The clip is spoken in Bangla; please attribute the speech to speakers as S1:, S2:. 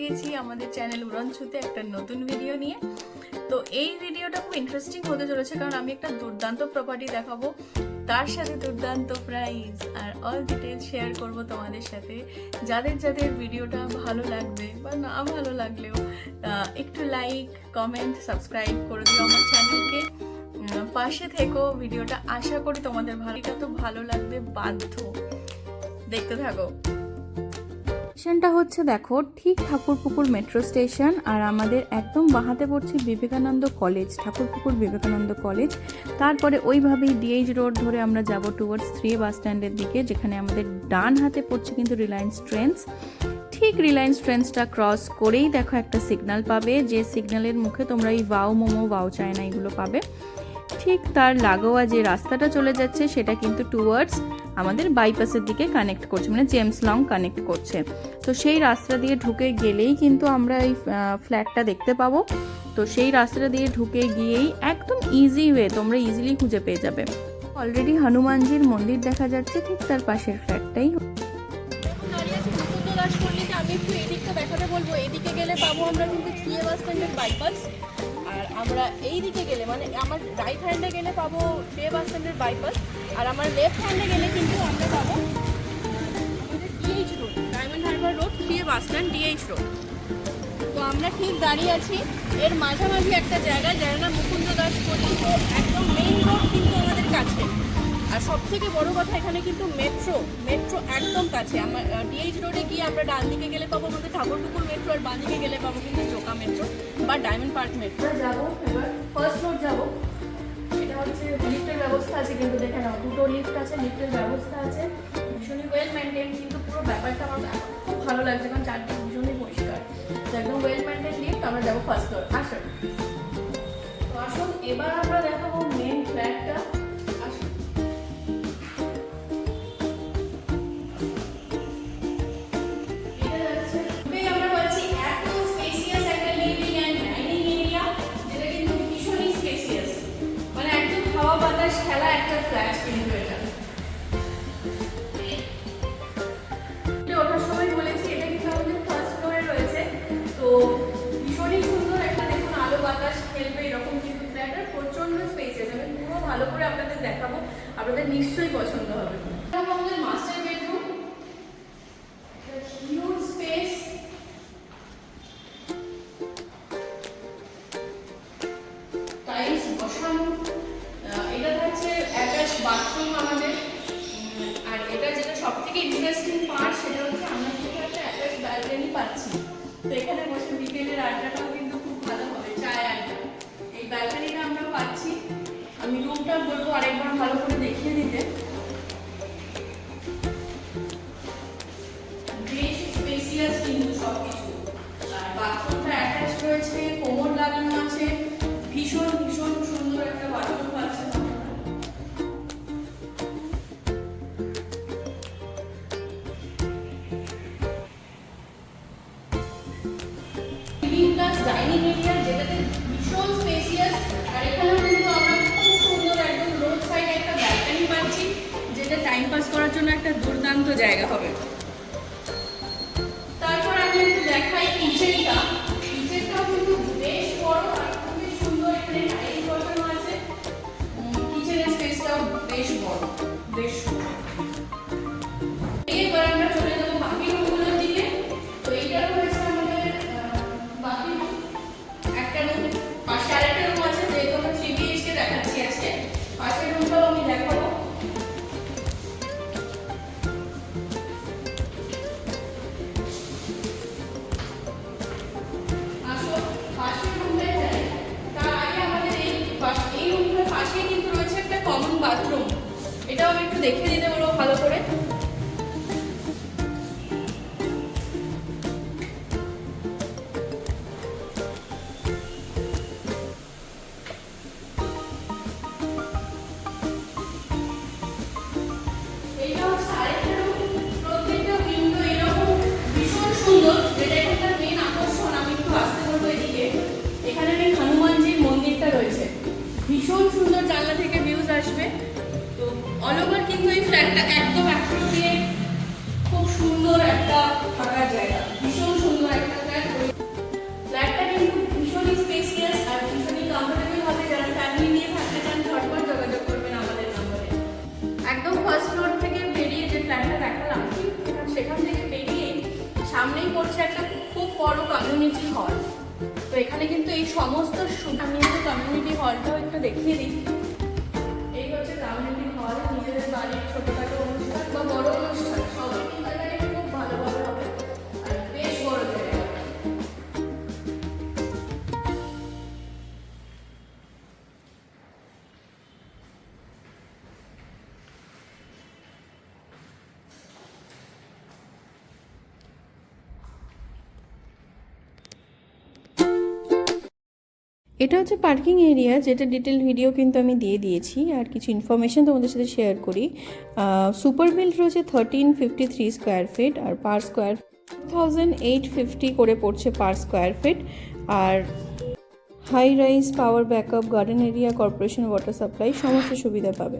S1: গেছি আমাদের চ্যানেল উড়নছুতে একটা নতুন ভিডিও নিয়ে। তো এই ভিডিওটা খুব ইন্টারেস্টিং হতে চলেছে, কারণ আমি একটা দুর্দান্ত প্রপার্টি দেখাবো, তার সাথে দুর্দান্ত প্রাইস আর অল ডিটেলস শেয়ার করব তোমাদের সাথে। যাদের যাদের ভিডিওটা ভালো লাগবে বা না ভালো লাগলেও একটু লাইক, কমেন্ট, সাবস্ক্রাইব করে দিও আমার চ্যানেলকে, পাশে থেকো। ভিডিওটা আশা করি তোমাদের ভালো লাগবে, বাধ্য দেখতে থাকো। স্টেশনটা হচ্ছে দেখো ঠিক ঠাকুরপুকুর মেট্রো স্টেশন, আর আমাদের একদম বাঁহাতে পড়ছে বিবেকানন্দ কলেজ, ঠাকুরপুকুর বিবেকানন্দ কলেজ। তারপরে ওইভাবেই ডিএইচ রোড ধরে আমরা যাব টুয়ার্ডস 3 বাস স্ট্যান্ডের দিকে, যেখানে আমাদের ডান হাতে পড়ছে কিন্তু রিলায়েন্স ট্রেন্ডস। ঠিক রিলায়েন্স ট্রেন্ডসটা ক্রস করেই দেখো একটা সিগন্যাল পাবে, যে সিগন্যালের মুখে তোমরা এই ওয়াও মোমো, ওয়াও চায়না এগুলো পাবে। ঠিক তার লাগোয়া যে রাস্তাটা চলে যাচ্ছে সেটা কিন্তু টুয়ার্ডস আমাদের বাইপাসের দিকে কানেক্ট করছে, মানে জেমস লং কানেক্ট করছে। তো সেই রাস্তা দিয়ে ঢুকে গেলেই কিন্তু আমরা এই ফ্ল্যাটটা দেখতে পাবো। তো সেই রাস্তাটা দিয়ে ঢুকে গিয়েই একদম ইজি ওয়ে, তোমরা ইজিলি খুঁজে পেয়ে যাবে। অলরেডি হনুমানজির মন্দির দেখা যাচ্ছে ঠিক তার পাশের ফ্ল্যাটটাই। আমি একটু এদিকটা দেখাতে বলবো। এইদিকে গেলে পাবো আমরা কিন্তু 3 বাস স্ট্যান্ডের বাইপাস, আর আমরা এই দিকে গেলে মানে আমার রাইট হ্যান্ডে গেলে পাবো 3 বাস স্ট্যান্ডের বাইপাস, আর আমার লেফট হ্যান্ডে গেলে কিন্তু আমরা পাবো আমাদের DH road, diamond Harbour road, 3 bus stand, DH road. তো আমরা ঠিক দাঁড়িয়ে আছি এর মাঝামাঝি একটা জায়গায়, যার নাম মুকুন্দ দাস পল্লী। তো একদম মেইন রোড কিন্তু আমাদের কাছে, আর সব থেকে বড় কথা এখানে কিন্তু মেট্রো একদম কাছে। আমার ডিএইচ রোডে গিয়ে আমরা ডান দিকে গেলে পাবো আমাদের ঠাকুরপুকুর মেট্রো, আর বাঁ দিকে গেলে পাবো কিন্তু চোকা মেট্রো বা ডায়মন্ড পার্ক মেট্রো। যাবো এবার ফার্স্ট ফ্লোর যাবো। এটা হচ্ছে লিফটের ব্যবস্থা আছে, কিন্তু দেখে নাও দুটো লিফট আছে, লিফটের ব্যবস্থা আছে, ভীষণই ওয়েল মেনটেন। কিন্তু পুরো ব্যাপারটা আমার খুব ভালো লাগছে, কারণ চারদিকে ভীষণই পরিষ্কার। তো একদম ওয়েল মেনটেন লিফট। আমরা যাবো ফার্স্ট ফ্লোর। আসুন তো আসুন, এবার আমরা দেখাবো মেন ফ্ল্যাটটা। খেলা একটা ফ্ল্যাট কিন্তু এটা ওঠার সময় বলেছি, এটা কিন্তু আমাদের ফার্স্ট ফ্লোরে রয়েছে। তো ভীষণই সুন্দর একটা, দেখুন আলো বাতাস খেলবে এরকম কিন্তু ফ্ল্যাট, আর প্রচন্ড স্পেসিয়াস। আমি পুরো ভালো করে আপনাদের দেখাবো, আপনাদের নিশ্চয়ই পছন্দ হবে। আমাদের master bedroom, huge space, tiles বসানো। এটা হচ্ছে অ্যাটাচ বাথরুম আমাদের, আর এটা যেটা সব থেকে ইন্টারেস্টিং পার্ট সেটা হচ্ছে আমরা কিন্তু একটা অ্যাটাচ ব্যালকনি পাচ্ছি। তো এখানে বসে বিকেলের আড্ডাটাও কিন্তু খুব ভালো হবে, চায় আড্ডা। এই ব্যালকনিটা আমরা পাচ্ছি। আমি রুমটা বলবো আরেকবার ভালো করে দেখিয়ে দিতে। বেশ স্পেসিয়াস কিন্তু সবকিছু, আর বাথরুমটা অ্যাটাচ রয়েছে, কোমর লাগানো আছে, ভীষণ ভীষণ সুন্দর একটা বাথরুম পাচ্ছে। ডাইনিং এরিয়া যেটাতে ভীষণ স্পেসিয়াস, আর এখানেও কিন্তু আমরা খুব সুন্দর একদম রোড সাইডে একটা ব্যালকনি পাচ্ছি, যেটা টাইম পাস করার জন্য একটা দুর্দান্ত জায়গা হবে। তারপর আমি একটু দেখাই কিচেনটা। কিচেনটাও কিন্তু বেশ বড় আর খুবই সুন্দর, এখানে টাইলস বসানো আছে। কিচেনের স্পেসটাও বেশ বড়, বেশ সুন্দর। এবার আমরা চলে যাবো বাকি রুমগুলোর দিকে। তো এইটা রয়েছে আমাদের বাকি একটা রুম, পাশে আরেকটা রুম আছে, যেহেতু আমরা 3 BHK দেখাচ্ছি আজকে, পাশের রুমটাও আমি দেখাবো। আসো পাশের রুমে যাই। তার আগে আমাদের এই রুমটার পাশে কিন্তু রয়েছে একটা কমন বাথরুম, এটাও আমি একটু দেখিয়ে দিতে বলবো ভালো করে। ভীষণ সুন্দর, জানলা থেকে ভিউজ আসবে। তো অল ওভার কিন্তু এই ফ্ল্যাটটা একদম অ্যাপ্রোপ্রিয়েট, খুব সুন্দর একটা থাকার জায়গা, ভীষণ সুন্দর একটা ফ্ল্যাট। Community hall. তো এখানে কিন্তু এই সমস্ত আমি একটু কমিউনিটি হলটাও একটু দেখিয়ে দিই। এই হচ্ছে কমিউনিটি হল, নিজেদের বাড়ির ছোটখাটো অনুষ্ঠান বা বড় অনুষ্ঠান সবই কিন্তু এখানে খুব ভালোভাবে হবে আর বেশ বড় জায়গা। এটা হচ্ছে পার্কিং এরিয়া, যেটা ডিটেল ভিডিও কিন্তু আমি দিয়ে দিয়েছি। আর কিছু ইনফরমেশন তোমাদের সাথে শেয়ার করি। সুপার বিল্ড রয়েছে 1353 স্কোয়ার ফিট, আর পার স্কোয়ার 2850 করে পড়ছে পার স্কোয়ার ফিট। আর high rise, power backup, garden area, corporation water supply সমস্ত সুবিধা পাবে।